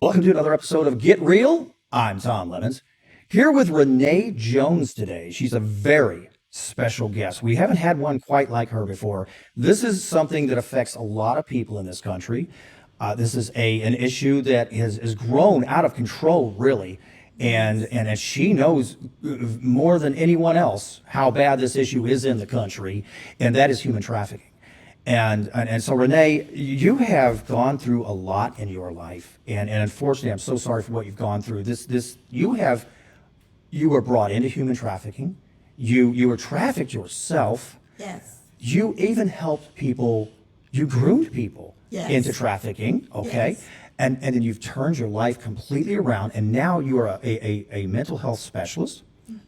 Welcome to another episode of Get Real. I'm Tom Lemons, here with Renee Jones today. She's a very special guest. We haven't had one quite like her before. This is something that affects a lot of people in this country. This is an issue that has grown out of control, really. And she knows more than anyone else how bad this issue is in the country, and that is human trafficking. And so, Renee, you have gone through a lot in your life, and unfortunately, I'm so sorry for what you've gone through. You were brought into human trafficking. You were trafficked yourself. Yes. You even helped people. You groomed people into trafficking. Okay. Yes. And then you've turned your life completely around, and now you are a mental health specialist,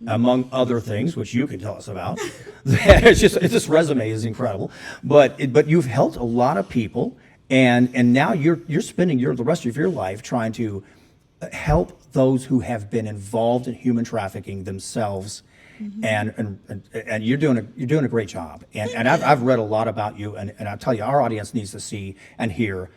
among other things, which you can tell us about. This resume is incredible, but you've helped a lot of people, and now you're spending the rest of your life trying to help those who have been involved in human trafficking themselves. And you're doing a great job. And I've read a lot about you, and I'll tell you, our audience needs to see and hear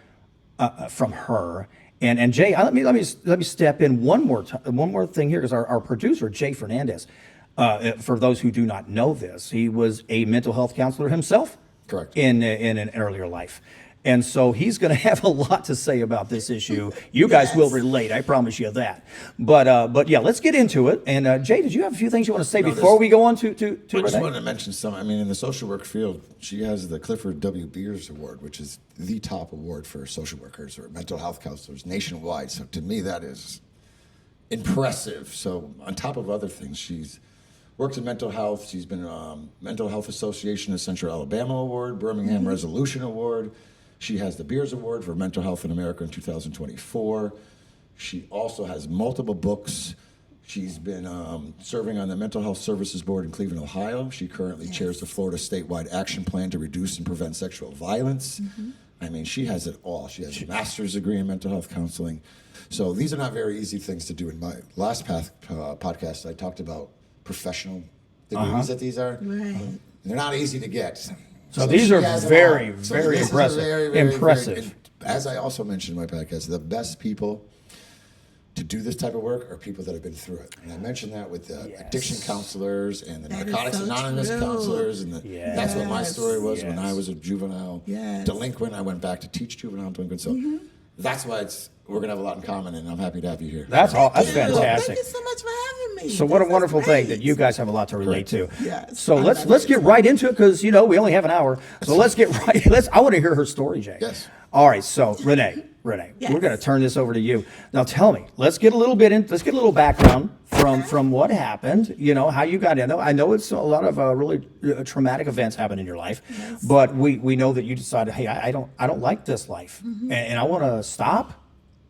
from her. And Jay, let me step in one more thing here, because our producer Jay Fernandez, for those who do not know this, he was a mental health counselor himself. Correct. In an earlier life. And so he's going to have a lot to say about this issue. You guys will relate, I promise you that. But yeah, let's get into it. And Jay, did you have a few things you want to say before we go on to I Renee? just wanted to mention some. I mean, in the social work field, she has the Clifford W Beers Award, which is the top award for social workers or mental health counselors nationwide. So to me, that is impressive. So on top of other things, she's worked in mental health. She's been Mental Health Association of Central Alabama Award, Birmingham Resolution Award. She has the Beers Award for Mental Health in America in 2024. She also has multiple books. She's been serving on the Mental Health Services Board in Cleveland, Ohio. She currently chairs the Florida statewide action plan to reduce and prevent sexual violence. I mean, she has it all. She has a master's degree in mental health counseling. So these are not very easy things to do. In my last podcast, I talked about professional degrees that these are. Right. They're not easy to get. So these are very impressive. Very, as I also mentioned in my podcast, the best people to do this type of work are people that have been through it. And I mentioned that with the addiction counselors and the Narcotics Anonymous counselors. And that's what my story was when I was a juvenile delinquent. I went back to teach juvenile delinquents. So that's why we're going to have a lot in common, and I'm happy to have you here. That's fantastic. Thank you so much for having me. So what a wonderful thing that you guys have a lot to relate to. Yes. So let's get right into it, because we only have an hour. So let's get right. I want to hear her story, Jay. Yes. All right. So Renee, Yes. we're going to turn this over to you. Now tell me. Let's get a little background from what happened. How you got in. I know it's a lot of really traumatic events happen in your life, but we know that you decided, hey, I don't like this life, and I want to stop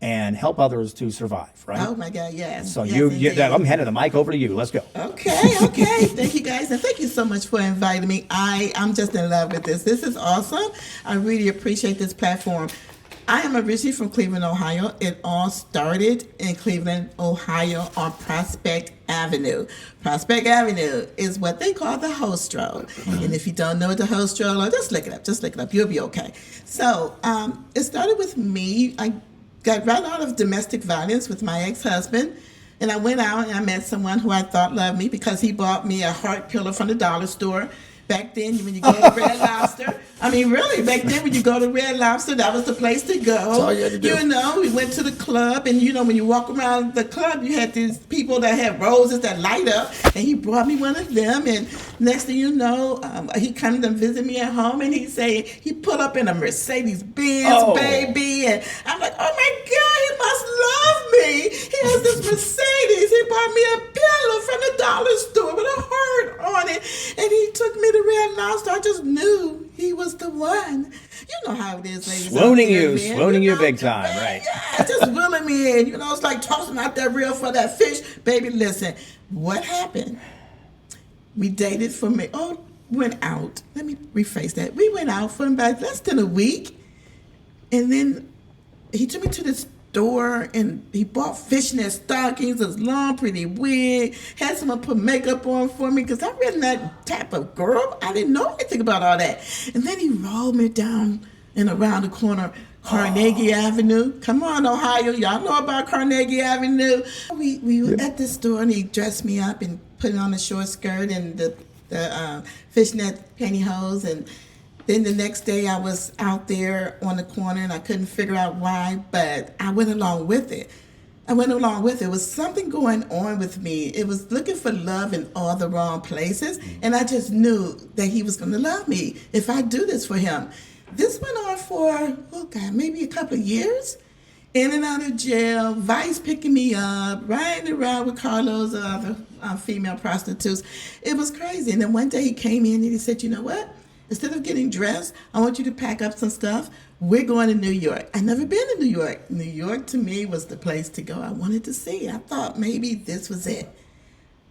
and help others to survive, right? Oh my God, yes. So yes, I'm handing the mic over to you. Let's go. Okay. Thank you guys, and thank you so much for inviting me. I'm just in love with this. This is awesome. I really appreciate this platform. I am originally from Cleveland, Ohio. It all started in Cleveland, Ohio on Prospect Avenue. Prospect Avenue is what they call the host road. And if you don't know what the host road is, just look it up. You'll be okay. So it started with me. I got right out of domestic violence with my ex-husband. And I went out and I met someone who I thought loved me because he bought me a heart pillar from the dollar store. Back then, when you go to Red Lobster, back then when you go to Red Lobster, that was the place to go. That's all you had to do. We went to the club, and when you walk around the club, you had these people that had roses that light up, and he brought me one of them, and next thing you know, he come to visit me at home, and he pulled up in a Mercedes-Benz, baby, and I'm like, oh my God, he must love me. He has this Mercedes. He bought me a pillow from the dollar store with a heart on it, and he took me to Red Lobster. I just knew he was the one. You know how it is, ladies. Swooning you big time, right? Yeah, just willing me in. It's like tossing out that reel for that fish. Baby, listen, what happened? We dated went out. Let me rephrase that. We went out for about less than a week. And then he took me to this store and he bought fishnet stockings, this long, pretty wig, had someone put makeup on for me because I'm really that type of girl. I didn't know anything about all that. And then he rolled me down and around the corner Carnegie Avenue. Come on, Ohio. Y'all know about Carnegie Avenue. We were at the store and he dressed me up and put on a short skirt and the fishnet pantyhose. And then the next day I was out there on the corner and I couldn't figure out why, but I went along with it. It was something going on with me. It was looking for love in all the wrong places. And I just knew that he was going to love me if I do this for him. This went on for, maybe a couple of years. In and out of jail, Vice picking me up, riding around with Carlos and other female prostitutes. It was crazy. And then one day he came in and he said, you know what? Instead of getting dressed, I want you to pack up some stuff. We're going to New York. I've never been to New York. New York to me was the place to go. I wanted to see. I thought maybe this was it.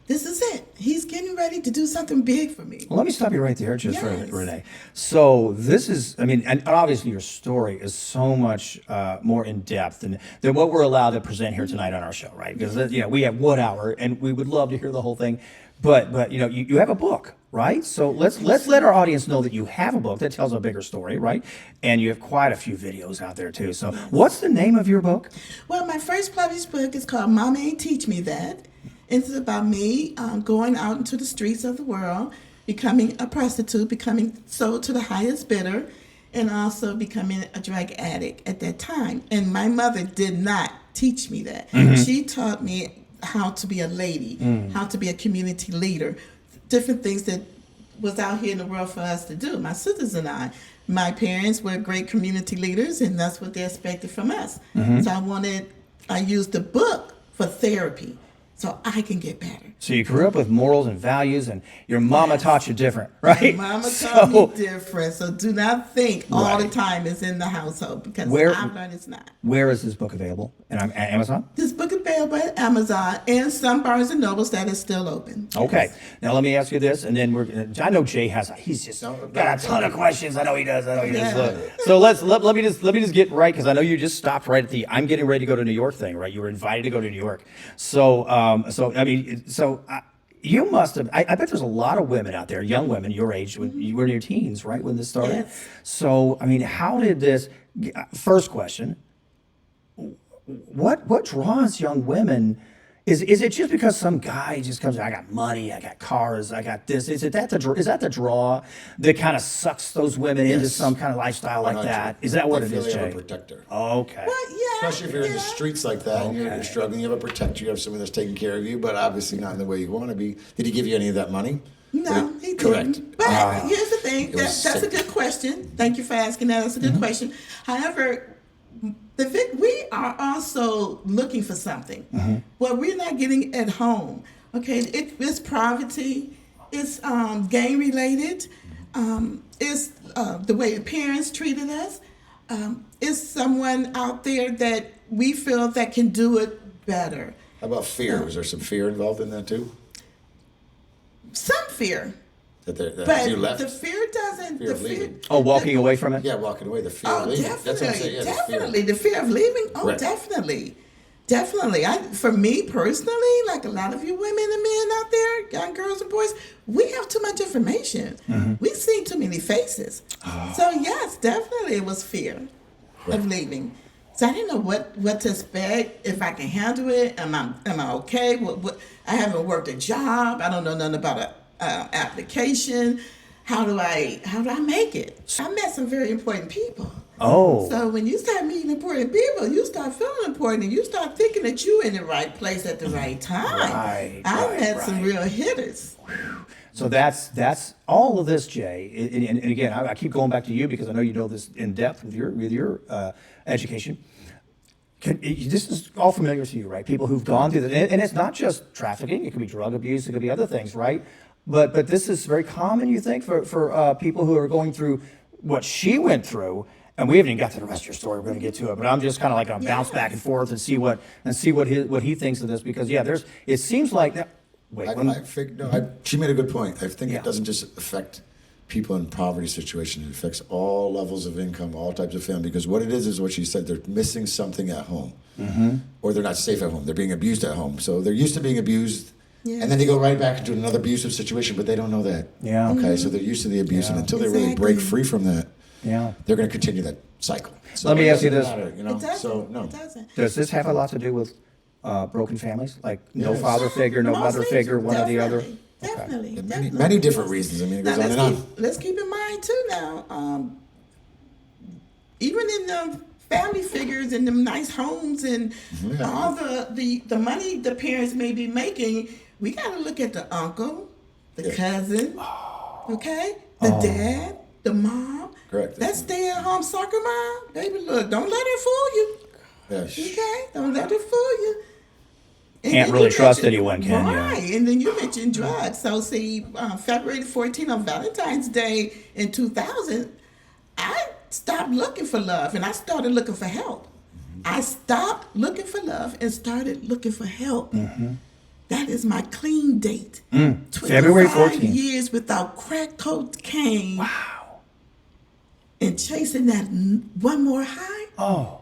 This is it. He's getting ready to do something big for me. Well, let me stop you right there, just Yes. Renee. So this is, and obviously your story is so much more in depth than what we're allowed to present here tonight on our show, right? Because we have 1 hour, and we would love to hear the whole thing. But you have a book, right? So let's let our audience know that you have a book that tells a bigger story, right? And you have quite a few videos out there too. So what's the name of your book? Well, my first published book is called Mama Ain't Teach Me That. It's about me going out into the streets of the world, becoming a prostitute, becoming sold to the highest bidder, and also becoming a drug addict at that time. And my mother did not teach me that. Mm-hmm. She taught me how to be a lady, how to be a community leader, different things that was out here in the world for us to do. My sisters and I, my parents were great community leaders, and that's what they expected from us. Mm-hmm. So I used the book for therapy so I can get better. So you grew up with morals and values, and your mama taught you different, right? Mama taught me different, so do not think all the time is in the household, because I've learned it's not. Where is this book available? And I'm at Amazon? This book is available at Amazon and some Barnes and Nobles that is still open. Okay. Now let me ask you this, and then I know Jay he's just got a ton of questions. I know he does. So let me just get right, because I know you just stopped right at the I'm getting ready to go to New York thing, right? You were invited to go to New York. You must have. I bet there's a lot of women out there, young women your age, when you were in your teens, right, when this started. Yes. So how did this? First question: What draws young women? Is it just because some guy just comes? I got money, I got cars, I got this. Is that the draw that kind of sucks those women into some kind of lifestyle like that? Is that what it is, They Jay? have a protector. Okay. Well, yeah, Especially if you're in the streets like that and you're struggling, you have a protector, you have someone that's taking care of you, but obviously not in the way you want to be. Did he give you any of that money? No, he didn't. Correct. But here's the thing. That's a sick. good question. Thank you for asking that. That's a good question. However, we are also looking for something. What we're not getting at home. Okay, it's poverty. It's gang related. It's the way the parents treated us. It's someone out there that we feel that can do it better. How about fear? Was there some fear involved in that too? Some fear. That But you left? the fear doesn't. Fear of leaving. Walking away from it. Yeah, walking away. The fear of leaving. That's what I'm saying. Yeah, Definitely. The fear of leaving. Oh, Right. definitely. For me personally, like a lot of you women and men out there, young girls and boys, we have too much information. We've seen too many faces. So yes, definitely it was fear of leaving. So I didn't know what to expect, if I can handle it. Am I okay? What I haven't worked a job. I don't know nothing about a application. How do I make it? I met some very important people. Oh. So when you start meeting important people, you start feeling important, and you start thinking that you're in the right place at the right time. I met some real hitters. So that's all of this, Jay. And again, I keep going back to you because I know you know this in depth with your education. This is all familiar to you, right? People who've gone through this, and it's not just trafficking. It could be drug abuse. It could be other things, right? But this is very common, you think, for people who are going through what she went through. And we haven't even got to the rest of your story. We're going to get to it, but I'm just kind of like going to bounce back and forth and see what he thinks of this, because it seems like she made a good point. I think Yeah. it doesn't just affect people in poverty situations. It affects all levels of income, all types of family. Because what it is what she said. They're missing something at home, or they're not safe at home. They're being abused at home. So they're used to being abused. Yeah. And then they go right back into another abusive situation, but they don't know that. Yeah. Okay, so they're used to the abuse, and until they really break free from that, Yeah. they're going to continue that cycle. So Let me it ask you doesn't this. matter, you know? It doesn't. So, no. It doesn't. Does this have a lot to do with broken families? Like no Yes. father figure, no mother Mostly, figure, one or the other? definitely, Definitely. Many, Definitely. many different reasons. I mean, it Now goes on and on. let's keep in mind too now, even in the family figures and them nice homes and Yeah. all the money the parents may be making, we got to look at the uncle, the Yeah. cousin, okay, the dad, the mom. Correct. That stay-at-home soccer mom, baby. Look, don't let her fool you. Yeah. Okay, don't let her fool you. And Can't then really you trust mentioned- anyone, can you? Right, and then you mentioned drugs. So see, February 14th on Valentine's Day in 2000, I stopped looking for love and I started looking for help. I stopped looking for love and started looking for help. That is my clean date. February 14th. years without crack cocaine. Wow. And chasing that one more high. Oh.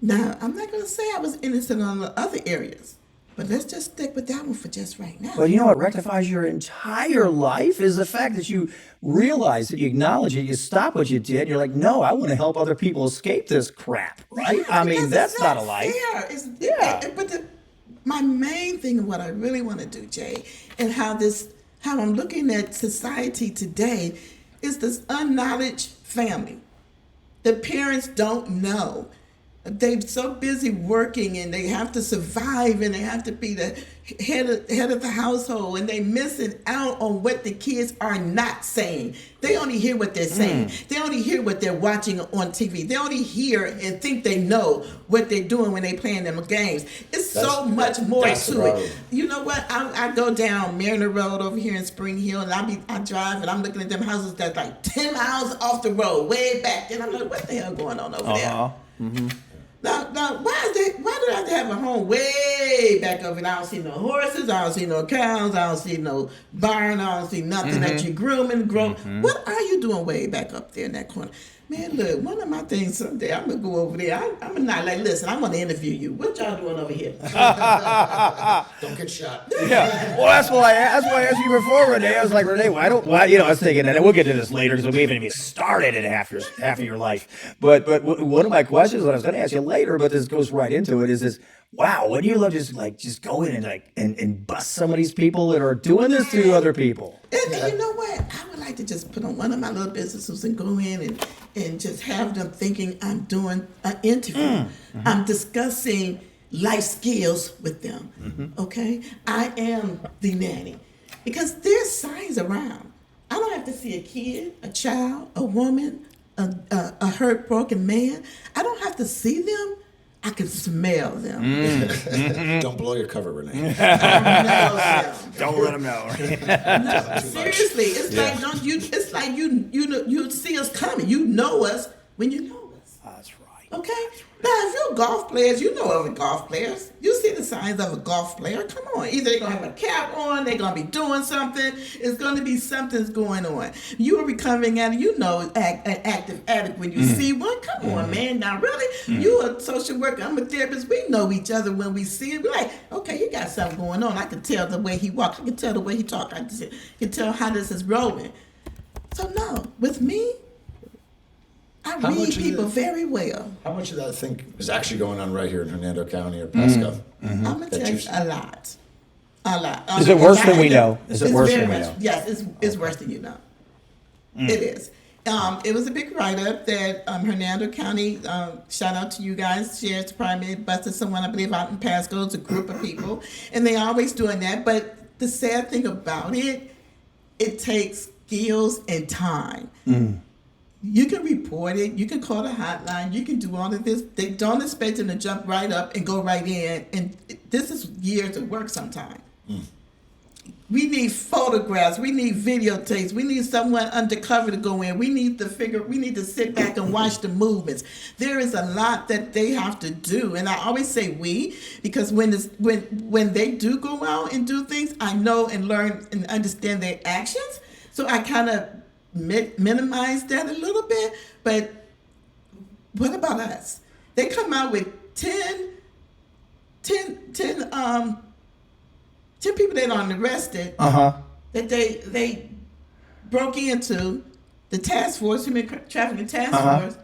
Now, I'm not going to say I was innocent on the other areas, but let's just stick with that one for just right now. Well, you know what rectifies your entire life is the fact that you realize that you acknowledge it, you stop what you did, you're like, no, I want to help other people escape this crap, right? I mean, Because that's it's not a life. fair. Yeah. But my main thing of what I really want to do, Jay, and how I'm looking at society today is this unknowledge family. The parents don't know. They're so busy working and they have to survive and they have to be the head of the household and they're missing out on what the kids are not saying. They only hear what they're saying. They only hear what they're watching on TV. They only hear and think they know what they're doing when they're playing them games. It's so much more that's the to it. problem. You know what? I go down Mariner Road over here in Spring Hill and I drive and I'm looking at them houses that's like 10 miles off the road, way back. And I'm like, what the hell going on over there? Now, why do I have to have a home way back over? And I don't see no horses, I don't see no cows, I don't see no barn, I don't see nothing that you're grooming. What are you doing way back up there in that corner? Man, look, one of my things someday, I'm going to go over there. I'm not like, listen, I want to interview you. What y'all doing over here? Don't get shot. Yeah. Well, that's why I asked you before, Renee. I was like, Renee, why, I was thinking, and we'll get to this later because we haven't even started in half of your life. But one of my questions that I was going to ask you later, but this goes right into it, is this, wow, wouldn't you love just go in and bust some of these people that are doing this to other people? And you know what? I would like to just put on one of my little businesses and go in and just have them thinking I'm doing an interview. I'm discussing life skills with them. Okay? I am the nanny. Because there's signs around. I don't have to see a kid, a child, a woman, a hurt, broken man. I don't have to see them. I can smell them. Don't blow your cover, Renee. I know them. Don't let them know. No, seriously, it's like don't you? It's like you see us coming. You know us when you know us. That's right. Okay. Now, if you're golf players, you know other golf players. You see the signs of a golf player. Come on, either they're gonna have a cap on, they're gonna be doing something. It's gonna be something's going on. You are recovering addict. You know an active addict when you see one. Come on, man. Now, really, you a social worker. I'm a therapist. We know each other when we see it. We're like, okay, he got something going on. I can tell the way he walks. I can tell the way he talks. I can tell how this is rolling. So no, with me, I How read much of people it- very well. How much of that I think is actually going on right here in Hernando County or Pasco? I'm gonna That tell you you- a lot. A lot. Is it worse than we know? Is it It's worse very than we much- know? Yes, it's worse than you know. It is. It was a big write-up that Hernando County, shout out to you guys, Sheriff's Department, busted someone, I believe, out in Pasco. It's a group of people, and they always doing that. But the sad thing about it, it takes skills and time. You can report it. You can call the hotline. You can do all of this. They don't expect them to jump right up and go right in. And this is years of work sometimes. We need photographs. We need videotapes. We need someone undercover to go in. We need to sit back and watch the movements. There is a lot that they have to do. And I always say we, because when they do go out and do things, I know and learn and understand their actions. So I kind of minimize that a little bit. But what about us? They come out with 10 people that are arrested that they broke into the task force, human trafficking task force.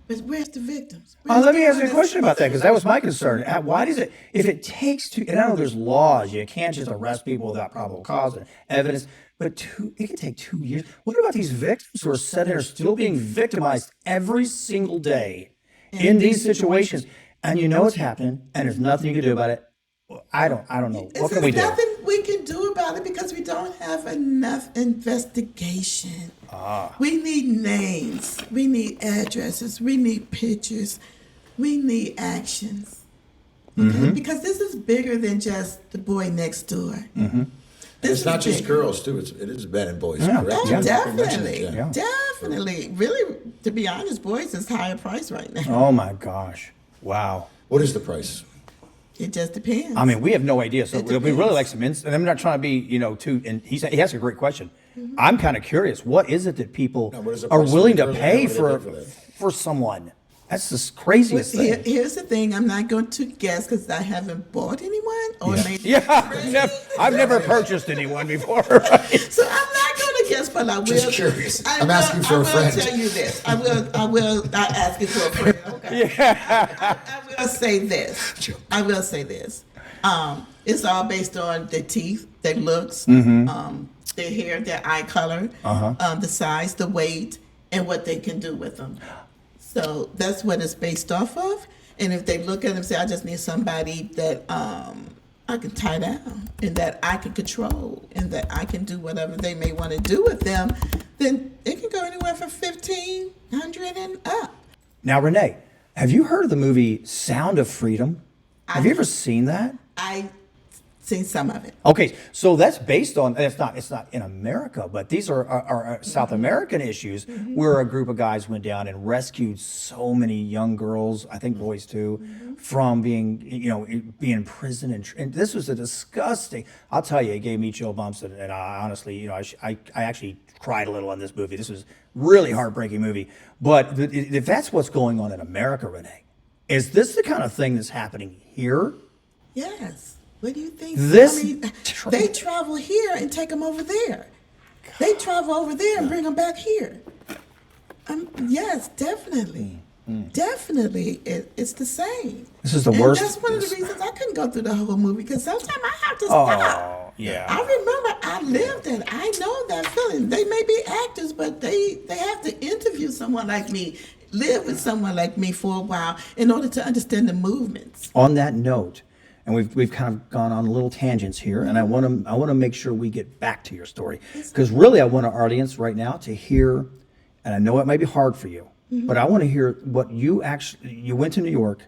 But where's the victims? Let me ask you a question about that, because that was my concern. Why does it, if it takes two, and I know there's laws, you can't just arrest people without probable cause and evidence, but it can take 2 years. What about these victims who are sitting there still being victimized every single day in these situations, and you know it's happening, and there's nothing you can do about it? I don't know. What can we do? There's nothing we can do about it because we don't have enough investigation. We need names. We need addresses. We need pictures. We need actions. Okay? Because this is bigger than just the boy next door. It's not just girls, too. It is men and boys, correct? Oh, definitely. Yeah. Definitely. Really, to be honest, boys is higher price right now. Oh my gosh. Wow. What is the price? It just depends. I mean, we have no idea. So It we really depends. like some and I'm not trying to be, too, and he asked a great question. I'm kind of curious. What is it that people No, what is the are price willing for to the girl? pay What do they for, pay for that? for someone? That's the craziest thing. Here's the thing. I'm not going to guess because I haven't bought anyone or maybe. Yeah, I've never purchased anyone before. Right? So I'm not going to guess, but I will. Just curious. I'm asking for a friend. I will tell you this. I will not ask you for a friend. Okay. Yeah. I will say this. Joke. I will say this. It's all based on their teeth, their looks, their hair, their eye color, the size, the weight, and what they can do with them. So that's what it's based off of. And if they look at them and say, I just need somebody that I can tie down and that I can control and that I can do whatever they may want to do with them, then it can go anywhere from $1,500 and up. Now, Renee, have you heard of the movie Sound of Freedom? Have you ever seen that? I've seen some of it. Okay, so that's based on, it's not in America, but these are South American issues where a group of guys went down and rescued so many young girls, I think boys too, from being being in prison, and this was a disgusting. I'll tell you, it gave me chill bumps, and I honestly, I actually cried a little on this movie. This was really heartbreaking movie. But if that's what's going on in America, Renee, is this the kind of thing that's happening here? Yes. What do you think? This I mean, they travel here and take them over there. They travel over there and bring them back here. Yes, definitely. Definitely. It's the same. This is the And worst. that's one of the reasons I couldn't go through the whole movie because sometimes I have to stop. Yeah. I remember I lived it. I know that feeling. They may be actors, but they have to interview someone like me, live with someone like me for a while in order to understand the movements. On that note, and we've kind of gone on little tangents here, and I want to make sure we get back to your story because really I want our audience right now to hear, and I know it might be hard for you, but I want to hear what you went to New York.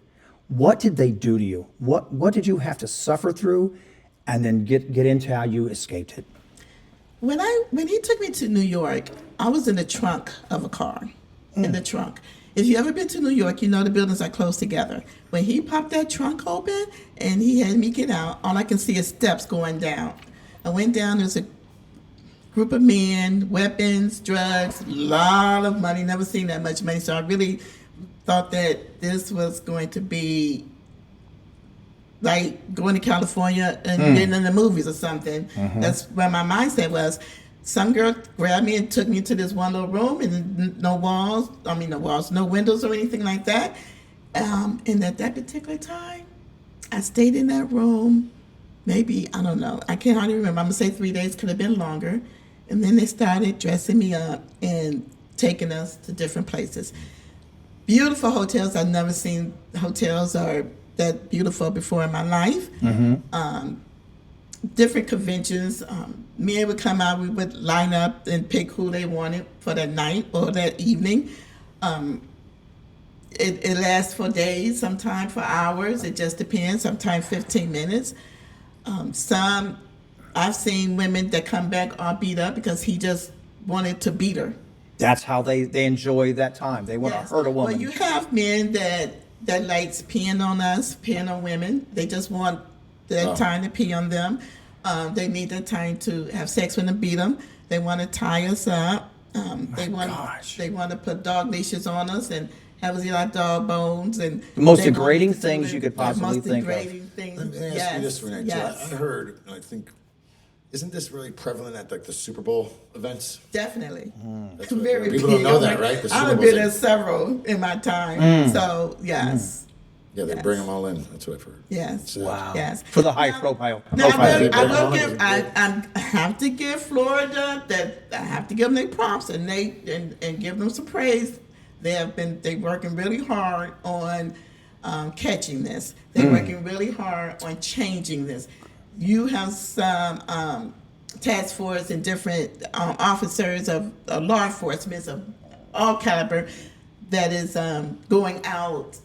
What did they do to you? What did you have to suffer through, and then get into how you escaped it? When he took me to New York, I was in the trunk of a car. In the trunk. If you ever been to New York, you know the buildings are close together. When he popped that trunk open and he had me get out, all I can see is steps going down. I went down, there's a group of men, weapons, drugs, a lot of money, never seen that much money. So I really thought that this was going to be like going to California and getting in the movies or something. That's where my mindset was. Some girl grabbed me and took me to this one little room and no windows or anything like that. And at that particular time, I stayed in that room, maybe, I don't know, I can't hardly remember. I'm gonna say 3 days, could have been longer. And then they started dressing me up and taking us to different places. Beautiful hotels. I've never seen hotels are that beautiful before in my life. Different conventions. Men would come out, we would line up and pick who they wanted for that night or that evening. It lasts for days, sometimes for hours. It just depends, sometimes 15 minutes. I've seen women that come back all beat up because he just wanted to beat her. That's how they enjoy that time. They want to hurt a woman. Well, you have men that likes peeing on us, peeing on women. They just want that time to pee on them. They need that time to have sex with and beat them. They want to tie us up. They want to put dog leashes on us and have us eat our dog bones and The most they want degrading us to things do you could the possibly most think of. degrading things. Let me ask you this, Renee. Yes. I heard, I think Isn't this really prevalent at like the Super Bowl events? Definitely. That's what- Very people don't big. know that, right? The Super I've Bowl's been like- at several in my time. So, yes. Yeah, they Yes. bring them all in. That's what I've heard. Yes. Wow. Yes. For the high Now- profile. Now, Profile. I will give. I have to give Florida that. I have to give them their props and and give them some praise. They're working really hard on catching this. They're working really hard on changing this. You have some task force and different officers of law enforcement of all caliber that is going out.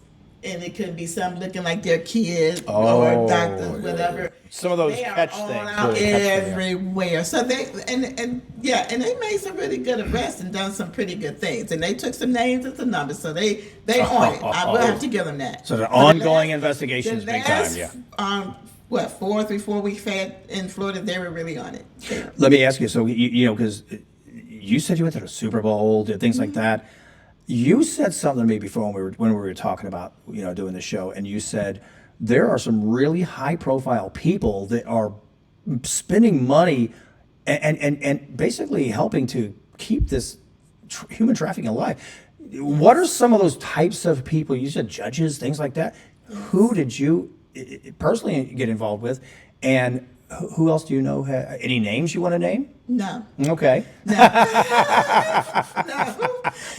And it could be some looking like their kids or doctors, whatever. Some of those they are catch all things, out really catch things, yeah. everywhere. So they and made some really good arrests and done some pretty good things. And they took some names and some numbers. So they on it. I will have to give them that. So the But ongoing last- investigations, the big time, last, yeah. 3-4 weeks had in Florida, they were really on it. Let me ask you, so you know, because you said you went to the Super Bowl, did things like that. You said something to me before when we were talking about, you know, doing the show, and you said there are some really high profile people that are spending money and basically helping to keep this human trafficking alive. What are some of those types of people? You said judges, things like that. Who did you personally get involved with, and who else do you know? Any names you want to name? No. Okay. No.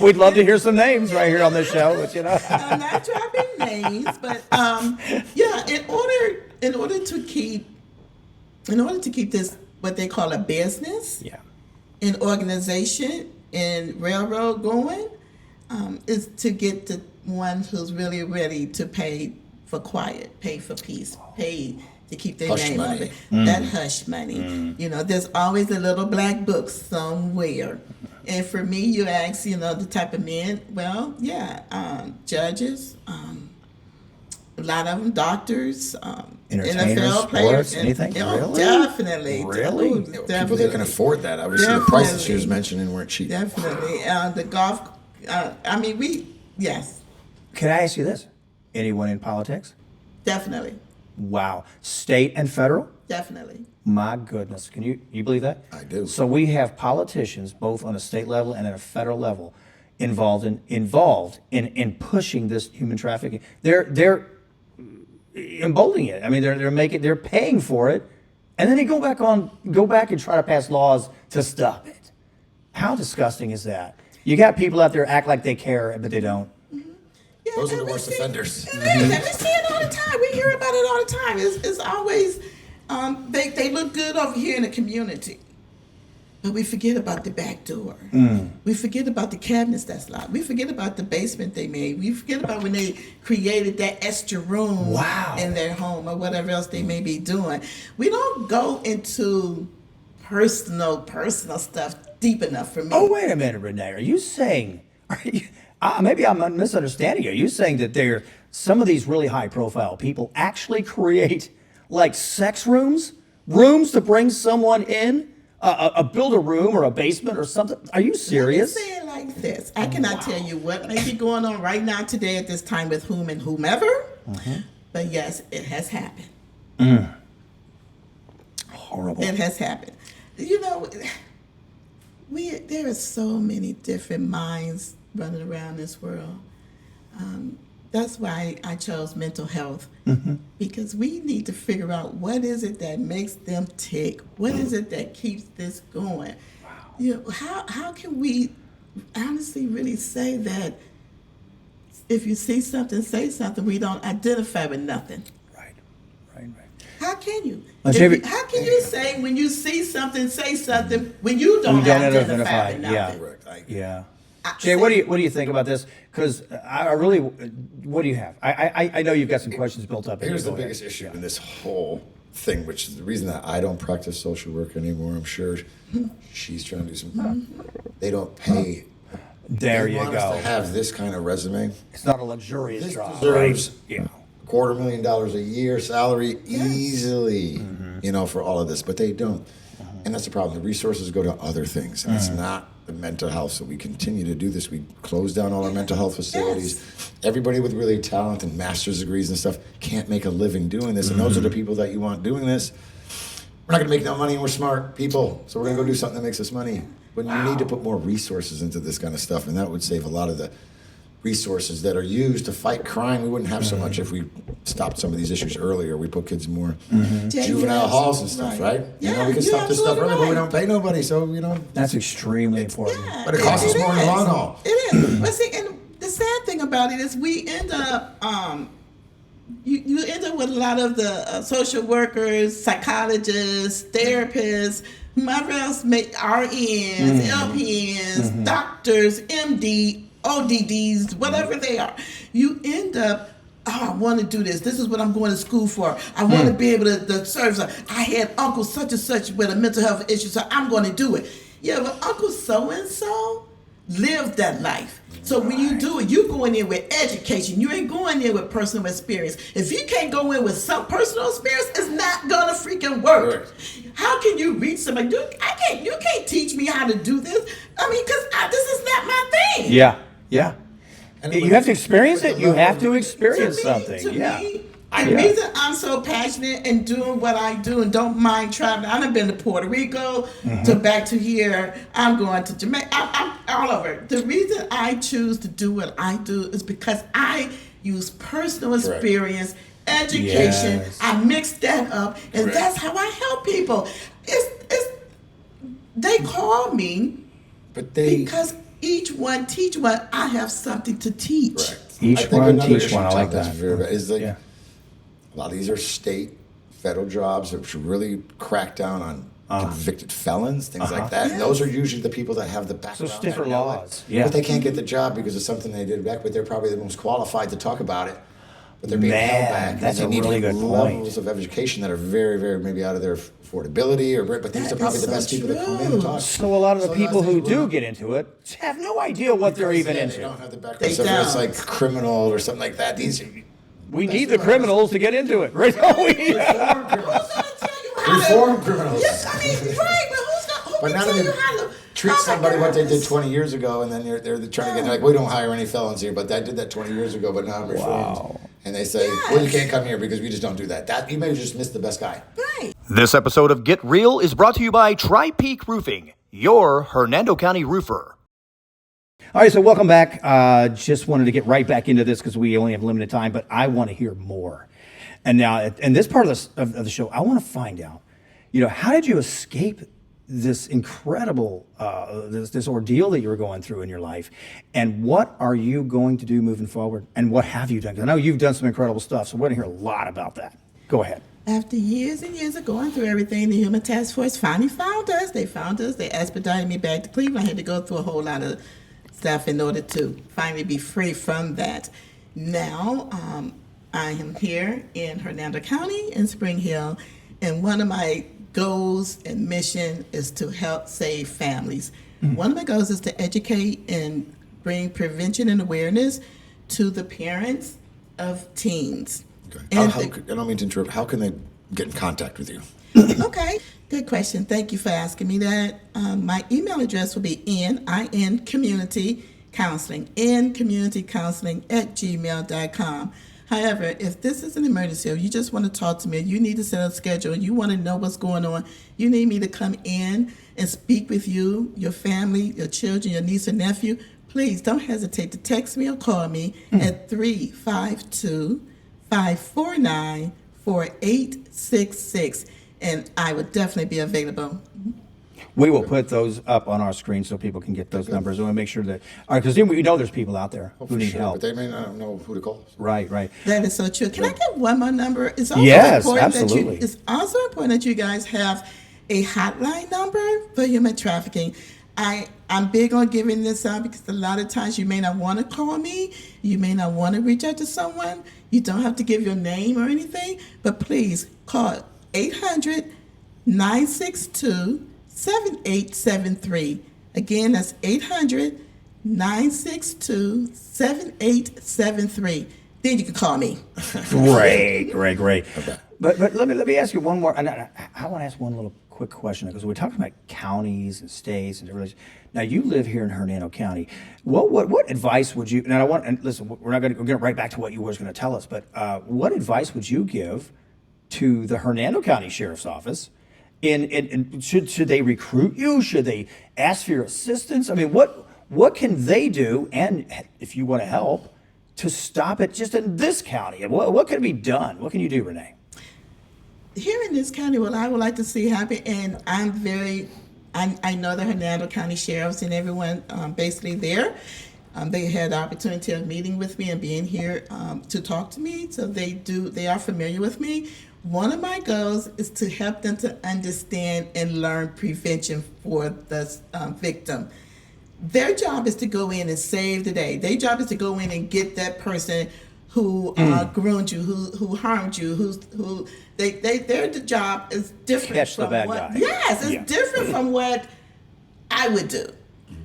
We'd love to hear some names right here on this show, but you know. I'm not dropping names, but yeah, in order to keep this what they call a business, Yeah. an organization, and railroad going, is to get the one who's really ready to pay for quiet, pay for peace, pay to keep their Hush name money. of it. That hush money. You know, there's always a little black book somewhere. And for me, you ask, you know, the type of men, well, yeah, judges, a lot of them doctors, Entertainers, NFL players. sports, anything? Oh, Really? definitely. Really? Oh, You know, people that definitely. can afford that. Obviously, the prices she was Definitely. mentioning weren't cheap. Definitely. The golf, yes, Can I ask you this? Anyone in politics? definitely. Wow. State and federal? Definitely. My goodness. Can you believe that? I do. So we have politicians both on a state level and at a federal level involved in pushing this human trafficking. They're emboldening it. I mean, they're paying for it, and then they go back and try to pass laws to stop it. How disgusting is that? You got people out there act like they care, but they don't. Yeah, Those are the and we worst see- offenders. It is, and we see it all the time. We hear about it all the time. It's always, they look good over here in the community. But we forget about the back door. We forget about the cabinets that's locked. We forget about the basement they made. We forget about when they created that extra room Wow. in their home or whatever else they may be doing. We don't go into personal stuff deep enough for me. Oh, wait a minute, Renee. Are you saying? Maybe I'm misunderstanding you. Are you saying that some of these really high-profile people actually create like sex rooms to bring someone in? Build a room or a basement or something. Are you serious? Let me say it like this. I cannot tell you what may be going on right now today at this time with whom and whomever, but yes, it has happened. Horrible. It has happened. You know, there are so many different minds running around this world. That's why I chose mental health, because we need to figure out what is it that makes them tick. What is it that keeps this going? You know, how can we honestly really say that if you see something, say something, we don't identify with nothing? Right. How can you? Well, David- How can you say when you see something, say something when you don't, You don't identify with yeah. nothing? Correct. Yeah. Jay, what do you think about this? Because I really, what do you have? I know you've got some questions built up. Here's the Go ahead. biggest issue in this whole thing, which is the reason that I don't practice social work anymore. I'm sure she's trying to do some. They don't pay. There They you want us go. to have this kind of resume. It's not a luxurious This job, deserves right? Yeah. $250,000 a year salary easily, for all of this, but they don't. And that's the problem. The resources go to other things, and it's not the mental health. So we continue to do this. We close down all our mental health facilities. Everybody with really talent and master's degrees and stuff can't make a living doing this, and those are the people that you want doing this. we're not going to make no money and we're smart people, so we're going to go do something that makes us money. But you need to put more resources into this kind of stuff, and that would save a lot of the resources that are used to fight crime. We wouldn't have so much if we stopped some of these issues earlier. We put kids in more juvenile halls and stuff, right? You know, we can stop this stuff early, but we don't pay nobody, so, you know. That's extremely important. Yeah, But it costs us more in the long haul. It is. But see, and the sad thing about it is we end up, you end up with a lot of the social workers, psychologists, therapists, whomever else make RNs, LPNs, doctors, MD, ODDs, whatever they are. You end up, oh, I want to do this. This is what I'm going to school for. I want to be able to serve. I had uncle such and such with a mental health issue, so I'm going to do it. Yeah, but Uncle so-and-so lived that life. So when you do it, you're going in with education. You ain't going in with personal experience. If you can't go in with some personal experience, it's not gonna freaking work. Right. How can you reach somebody? You can't teach me how to do this. I mean, because this is not my thing. Yeah. And You have to experience it. You have to experience To me, something. to Yeah. me, the reason I'm so passionate and doing what I do and don't mind traveling, I've been to Puerto Rico, to back to here. I'm going to Jamaica. I'm all over. The reason I choose to do what I do is because I use personal experience, education. Yes. I mix that up, and that's how I help people. They call me But they... because each one teach one. I have something to teach. Correct. Each I think one another teach issue, one. I like Tom, that's that. very bad, is like, Yeah. a lot of these are state, federal jobs that should really crack down on convicted felons, things like that. And those are usually the people that have the background. So stiffer that know it. laws. Yeah. But they can't get the job because of something they did back, but they're probably the most qualified to talk about it. But they're being held back. That's and a they need really good levels point. of education that are very, very maybe out of their affordability, but these That are probably is the so best people that come in true. and talk. So a lot of the So people that's who the- do get into it have no idea what they're even They into. don't have the background. They So if it's don't. like criminal or something like that, these We need the criminals to get into it, right? We- reform criminals. Who's gonna tell you how Reform to? criminals. Yes, I mean, right, but who But can none of tell them you how to treat oh my somebody what they did goodness. 20 years ago, and then they're trying to get like, we don't hire any felons here, but I did that 20 years ago, but now I'm reformed. Wow. And they say, well, you can't come here because we just don't do that. That you may have just missed the best guy. Right. This episode of Get Real is brought to you by Tri-Peak Roofing, your Hernando County roofer. All right, so welcome back. Just wanted to get right back into this because we only have limited time, but I want to hear more. And now, in this part of the show, I want to find out, how did you escape this incredible, this ordeal that you were going through in your life, and what are you going to do moving forward, and what have you done? Because I know you've done some incredible stuff, so we're going to hear a lot about that. Go ahead. After years and years of going through everything, the Human Task Force finally found us. They found us. They expedited me back to Cleveland. I had to go through a whole lot of stuff in order to finally be free from that. Now, I am here in Hernando County in Spring Hill, and one of my goals and mission is to help save families. One of my goals is to educate and bring prevention and awareness to the parents of teens. Okay. And I don't mean to interrupt. How can they get in contact with you? Okay, good question. Thank you for asking me that. My email address will be community counseling, communitycounseling@gmail.com. However, if this is an emergency or you just want to talk to me, you need to set a schedule, you want to know what's going on, you need me to come in and speak with you, your family, your children, your niece or nephew, please don't hesitate to text me or call me at 352-549-4866, and I will definitely be available. We will put those up on our screen so people can get those numbers. We want to make sure that, all right, because we know there's people out there who need help. But they may not know who to call. Right. That is so true. Can I get one more number? It's also Yes, important absolutely. It's also important that you guys have a hotline number for human trafficking. I'm big on giving this out because a lot of times you may not want to call me. You may not want to reach out to someone. You don't have to give your name or anything, but please call 800-962-7873. Again, that's 800-962-7873. Then you can call me. Great. Okay. But let me ask you one more. And I want to ask one little quick question because we're talking about counties and states and different. Now you live here in Hernando County. What advice would you? And listen. We're going to get right back to what you were going to tell us. But what advice would you give to the Hernando County Sheriff's Office should they recruit you? Should they ask for your assistance? I mean, what can they do? And if you want to help, to stop it just in this county, what can be done? What can you do, Renee? Here in this county, what I would like to see happen, and I know the Hernando County sheriffs and everyone basically there. They had the opportunity of meeting with me and being here to talk to me, so they are familiar with me. One of my goals is to help them to understand and learn prevention for the victim. Their job is to go in and save the day. Their job is to go in and get that person who groomed you, who harmed you, their job is different. Catch the bad guy. Yes, it's different from what I would do.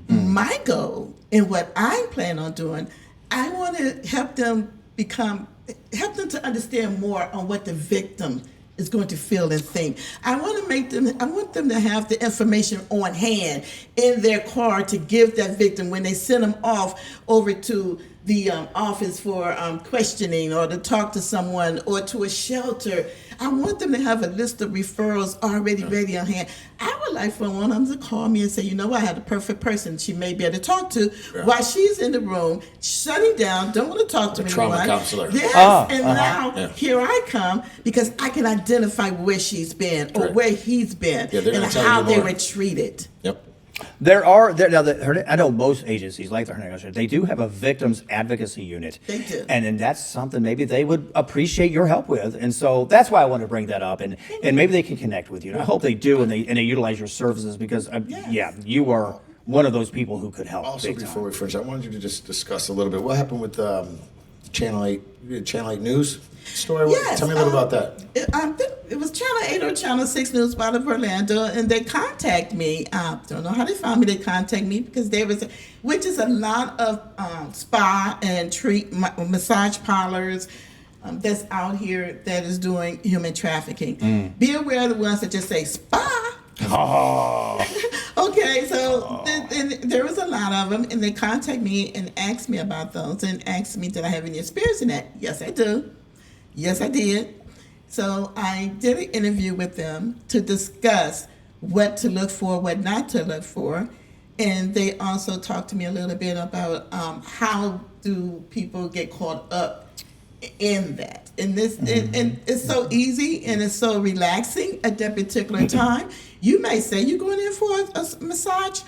My goal and what I plan on doing, I want to help them to understand more on what the victim is going to feel and think. I want them to have the information on hand in their car to give that victim when they send them off over to the office for questioning or to talk to someone or to a shelter. I want them to have a list of referrals already ready on hand. I would like for one of them to call me and say, you know what, I have the perfect person she may be able to talk to while she's in the room, shutting down, don't want to talk to anyone. Trauma counselor. Yes, now here I come because I can identify where she's been or where he's been and how they were treated. Yep. I know most agencies like the Hernando, they do have a victims advocacy unit. They do. And then that's something maybe they would appreciate your help with. And so that's why I want to bring that up. And maybe they can connect with you. And I hope they do and they utilize your services because, you are one of those people who could help. Also, before we finish, I wanted you to just discuss a little bit what happened with Channel 8 News story. Yes, Tell me a little about that. It was Channel 8 or Channel 6 News out of Orlando, and they contact me. Don't know how they found me. They contact me because which is a lot of spa and massage parlors that's out here that is doing human trafficking. Be aware of the ones that just say spa. Okay, so there was a lot of them, and they contact me and asked me about those and asked me, did I have any experience in that? Yes, I do. Yes, I did. So I did an interview with them to discuss what to look for, what not to look for. And they also talked to me a little bit about how do people get caught up in that. And and it's so easy and it's so relaxing at that particular time. You may say you're going in for a massage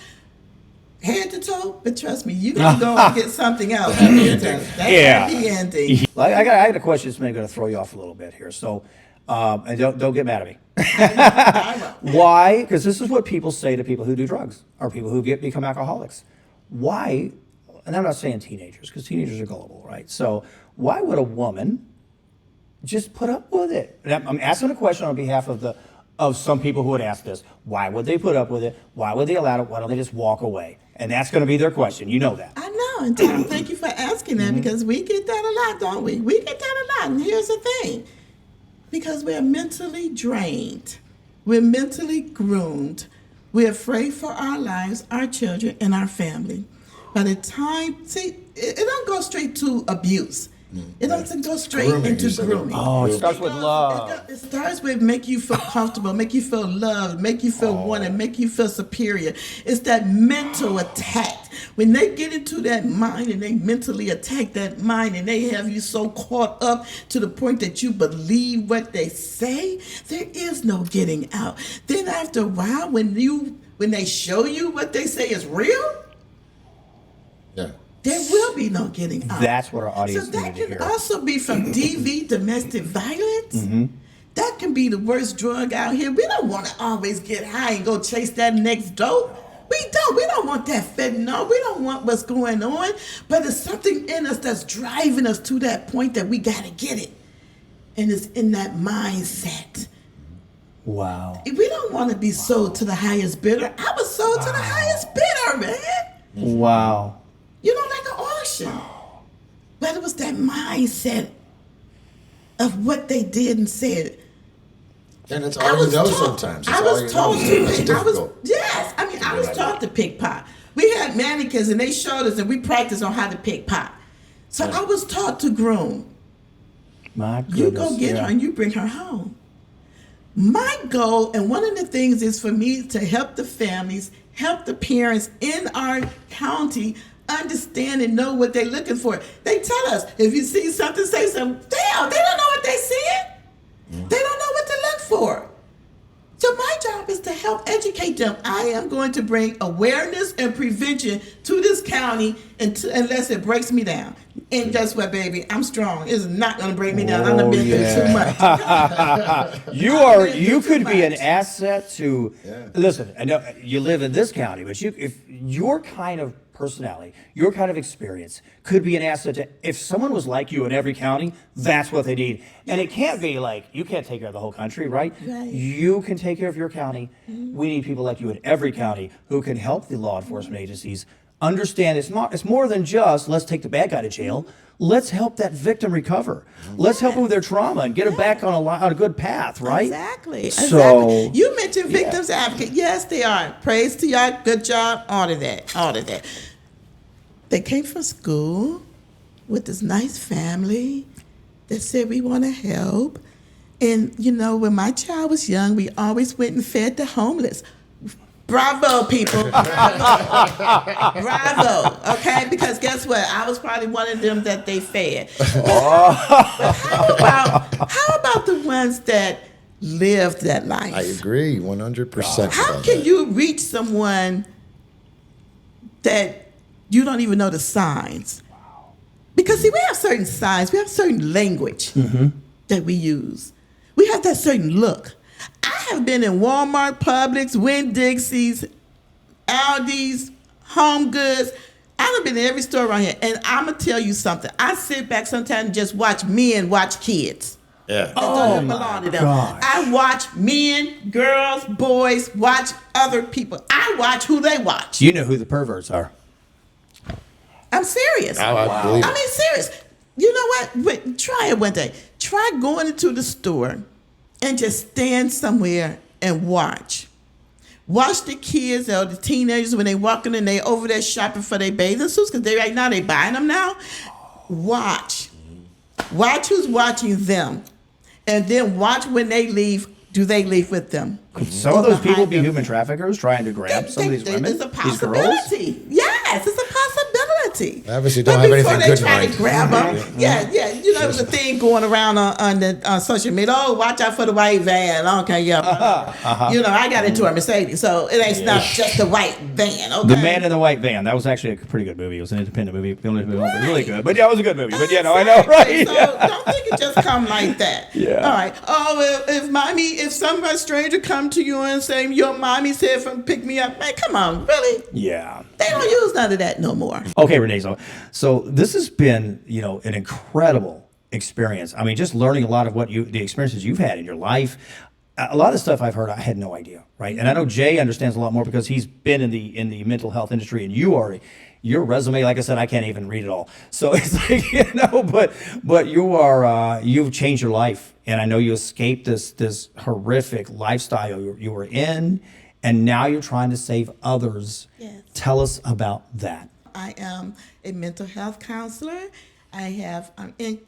head to toe, but trust me, you're going to go and get something else. Happy ending. I got a question that's maybe going to throw you off a little bit here. So, and don't get mad at me. Why? Because this is what people say to people who do drugs or people who become alcoholics. Why? And I'm not saying teenagers because teenagers are gullible, right? So why would a woman just put up with it? And I'm asking a question on behalf of some people who would ask this. Why would they put up with it? Why would they allow it? Why don't they just walk away? And that's going to be their question. You know that. I know. And Tom, thank you for asking that because we get that a lot, don't we? We get that a lot. And here's the thing. Because we're mentally drained. We're mentally groomed. We're afraid for our lives, our children, and our family. By the time, it don't go straight to abuse. It doesn't go straight into grooming. Oh, it starts with love. It starts with make you feel comfortable, make you feel loved, make you feel wanted, make you feel superior. It's that mental attack. When they get into that mind and they mentally attack that mind and they have you so caught up to the point that you believe what they say, there is no getting out. Then after a while, when they show you what they say is real, there will be no getting out. That's what our audience So that needed to can hear. also be from DV, domestic violence. That can be the worst drug out here. We don't want to always get high and go chase that next dope. We don't. We don't want that fentanyl. We don't want what's going on. But there's something in us that's driving us to that point that we got to get it. And it's in that mindset. Wow. We don't want to be sold to the highest bidder. I was sold to the highest bidder, man. Wow. You know, like an auction. But it was that mindset of what they did and said. And it's all you know sometimes. I was taught to pick pot. We had mannequins and they showed us and we practiced on how to pick pot. So I was taught to groom. My goodness. You go get her and you bring her home. My goal, and one of the things is for me to help the families, help the parents in our county understand and know what they're looking for. They tell us, if you see something, say something. Damn, they don't know what they're seeing. They don't know what to look for. So my job is to help educate them. I am going to bring awareness and prevention to this county unless it breaks me down. And guess what, baby? I'm strong. It's not going to break me down. I've been through too much. You could be an asset to. Listen, I know you live in this county, but if your kind of personality, your kind of experience could be an asset to. If someone was like you in every county, that's what they need. And it can't be like you can't take care of the whole country, right? You can take care of your county. We need people like you in every county who can help the law enforcement agencies understand it's more than just let's take the bad guy to jail. Let's help that victim recover. Let's help them with their trauma and get them back on a good path, right? Exactly. So you mentioned victims advocate. Yes, they are. Praise to y'all. Good job. All of that. They came from school with this nice family that said we want to help. And you know, when my child was young, we always went and fed the homeless. Bravo, people. Bravo. Okay? Because guess what? I was probably one of them that they fed. But how about the ones that lived that life? I agree 100%. How can you reach someone that you don't even know the signs? Because see, we have certain signs. We have certain language that we use. We have that certain look. I have been in Walmart, Publix, Winn-Dixie's, Aldi's, Home Goods. I've been in every store around here. And I'm going to tell you something. I sit back sometimes and just watch men watch kids. Yeah. Don't belong to them. gosh. I watch men, girls, boys watch other people. I watch who they watch. you know who the perverts are. I'm serious. I believe I it. mean, serious. You know what? Wait, try it one day. Try going into the store and just stand somewhere and watch. Watch the kids or the teenagers when they walking in, they over there shopping for their bathing suits because right now they buying them now. Watch. Watch who's watching them. And then watch when they leave. Do they leave with them? Could some of those people be human traffickers trying to grab some of these women? It's a these girls? possibility. Yes, it's a possibility. They obviously don't But have before anything they good in try mind. to grab them, yeah. You know, there's a thing going around on social media. Oh, watch out for the white van. Okay, yeah. You know, I got into a Mercedes, so it ain't not just the white van. Okay. The Man in the White Van. That was actually a pretty good movie. It was an independent movie. Filmed it really good. But yeah, it was a good movie. But yeah, no, I know, right? So don't think it just come like that. Yeah. All right. Oh, if some stranger come to you and say your mommy said pick me up, man, come on, really? Yeah. They don't use none of that no more. Okay, Renee. So this has been, an incredible experience. I mean, just learning a lot of the experiences you've had in your life. A lot of the stuff I've heard, I had no idea, right? And I know Jay understands a lot more because he's been in the mental health industry, and your resume, like I said, I can't even read it all. So it's like, but you've changed your life, and I know you escaped this horrific lifestyle you were in, and now you're trying to save others. Yes. Tell us about that. I am a mental health counselor. I have in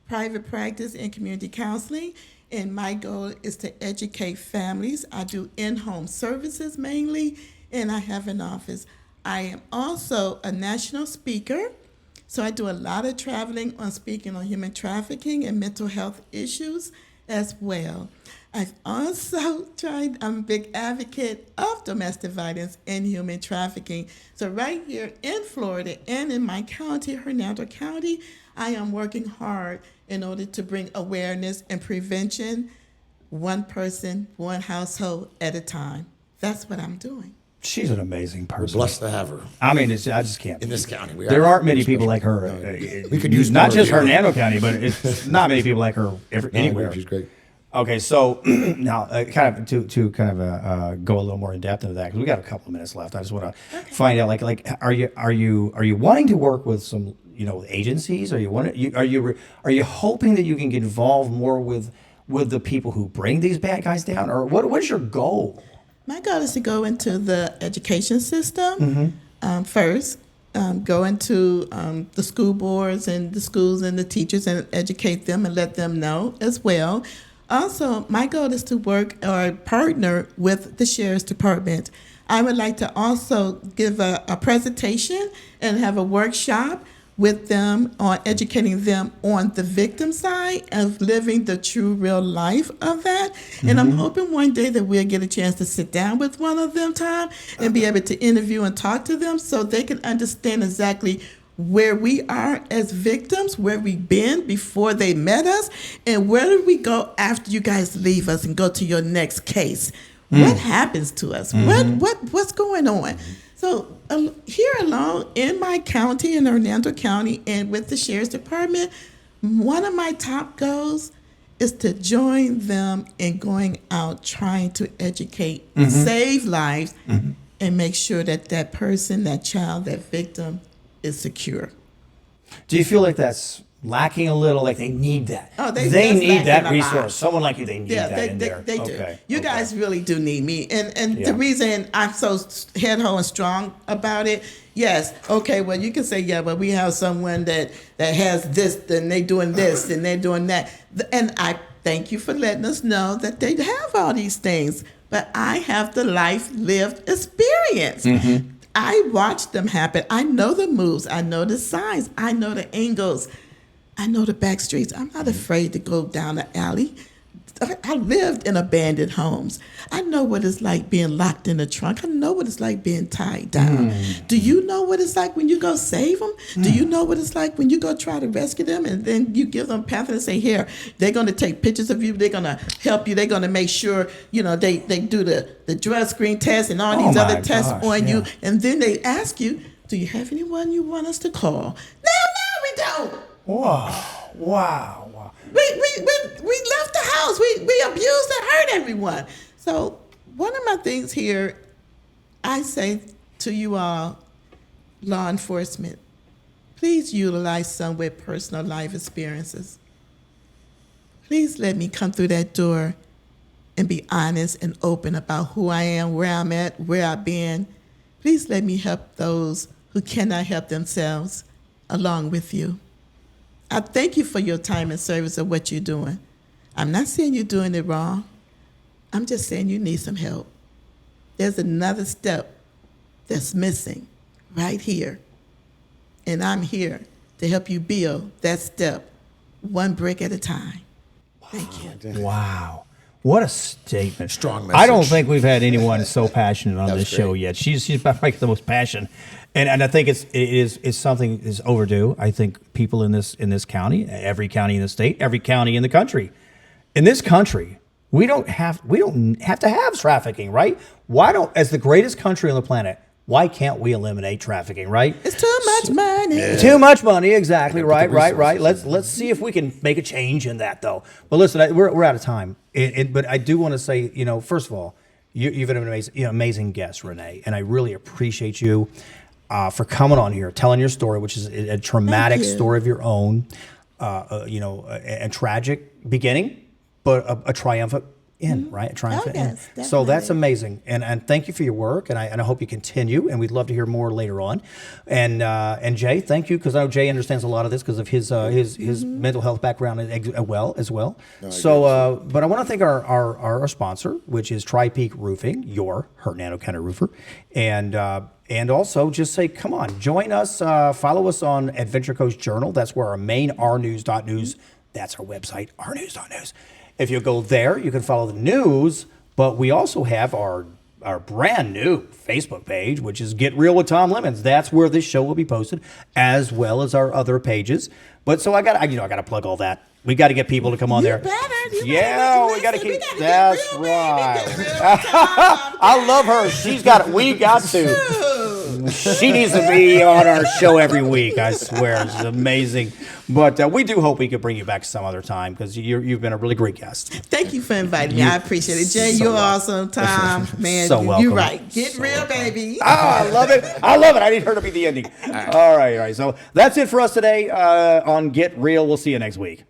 private practice in community counseling, and my goal is to educate families. I do in-home services mainly, and I have an office. I am also a national speaker, so I do a lot of traveling on speaking on human trafficking and mental health issues as well. I've also I'm a big advocate of domestic violence and human trafficking. So right here in Florida and in my county, Hernando County, I am working hard in order to bring awareness and prevention, one person, one household at a time. That's what I'm doing. She's an amazing We're person. blessed to have her I mean, I just can't. in this county. There aren't many people like her. We could use not more just of you. Hernando County, but it's not many people like her anywhere. She's great. Okay, so now kind of to go a little more in depth into that because we got a couple of minutes left. I just want to find out like are you wanting to work with some agencies? Are you hoping that you can get involved more with the people who bring these bad guys down, or what is your goal? My goal is to go into the education system first, go into the school boards and the schools and the teachers and educate them and let them know as well. Also, my goal is to work or partner with the Sheriff's Department. I would like to also give a presentation and have a workshop with them on educating them on the victim side of living the true real life of that. And I'm hoping one day that we'll get a chance to sit down with one of them, Tom, and be able to interview and talk to them so they can understand exactly where we are as victims, where we've been before they met us, and where do we go after you guys leave us and go to your next case. What happens to us? What's going on? So here alone in my county, in Hernando County, and with the Sheriff's Department, one of my top goals is to join them in going out trying to educate, save lives, and make sure that that person, that child, that victim is secure. Do you feel like that's lacking a little? Like they need that. Oh, they that's need that lacking a lot. resource. Someone like you, they need that in there. They do. Okay. You guys really do need me. And Yeah. the reason I'm so head ho and strong about it, yes, okay, well, you can say, yeah, but we have someone that has this, and they doing this, and they're doing that. And I thank you for letting us know that they have all these things. But I have the life lived experience. I watch them happen. I know the moves. I know the signs. I know the angles. I know the back streets. I'm not afraid to go down the alley. I lived in abandoned homes. I know what it's like being locked in the trunk. I know what it's like being tied down. Do you know what it's like when you go save them? Do you know what it's like when you go try to rescue them and then you give them a pamphlet and say, here, they're going to take pictures of you. They're going to help you. They're going to make sure, they do the drug screen test and all these other tests on you. And then they ask you, do you have anyone you want us to call? No, we don't. Wow. We left the house. We abused and hurt everyone. So one of my things here, I say to you all, law enforcement, please utilize some with personal life experiences. Please let me come through that door and be honest and open about who I am, where I'm at, where I've been. Please let me help those who cannot help themselves along with you. I thank you for your time and service of what you're doing. I'm not saying you're doing it wrong. I'm just saying you need some help. There's another step that's missing right here. And I'm here to help you build that step one brick at a time. Thank you. Wow. What a statement. Strong I don't message. think we've had anyone so passionate on That was this show great. yet. She's probably the most passionate. And I think it's something is overdue. I think people in this county, every county in the state, every county in the country. In this country, we don't have to have trafficking, right? Why don't, as the greatest country on the planet, why can't we eliminate trafficking, right? It's too much money. Too much money, exactly. Yeah, but the Right. resources- Let's see if we can make a change in that, though. But listen, we're out of time. But I do want to say, first of all, you've been an amazing guest, Renee, and I really appreciate you for coming on here, telling your story, which is a traumatic Thank you. story of your own, a tragic beginning, but a triumphant end, right? A triumphant end. yes, So that's definitely. amazing, and thank you for your work, and I hope you continue, and we'd love to hear more later on. And Jay, thank you, because I know Jay understands a lot of this because of his mental health background as well. So, but I want to thank our sponsor, which is Tri-Peak Roofing, your Hernando County roofer, and also just say, come on, join us, follow us on Adventure Coast Journal. That's where our main Rnews.news. That's our website, Rnews.news. If you go there, you can follow the news, but we also have our brand new Facebook page, which is Get Real with Tom Lemons. That's where this show will be posted, as well as our other pages. But so I got to plug all that. We got to get people to come on there. You Yeah, we got to listen, keep. get That's real, baby. right. Get real, Tom. I love her. She's got it. We got to. She needs to be on our show every week. I swear, it's amazing. But we do hope we could bring you back some other time because you've been a really great guest. Thank you for inviting me. I appreciate it. Jay, So you're welcome. awesome. Tom, man, So welcome. you're right. Get real, baby. Oh, I love it. I need her to be the ending. All right. So that's it for us today on Get Real. We'll see you next week.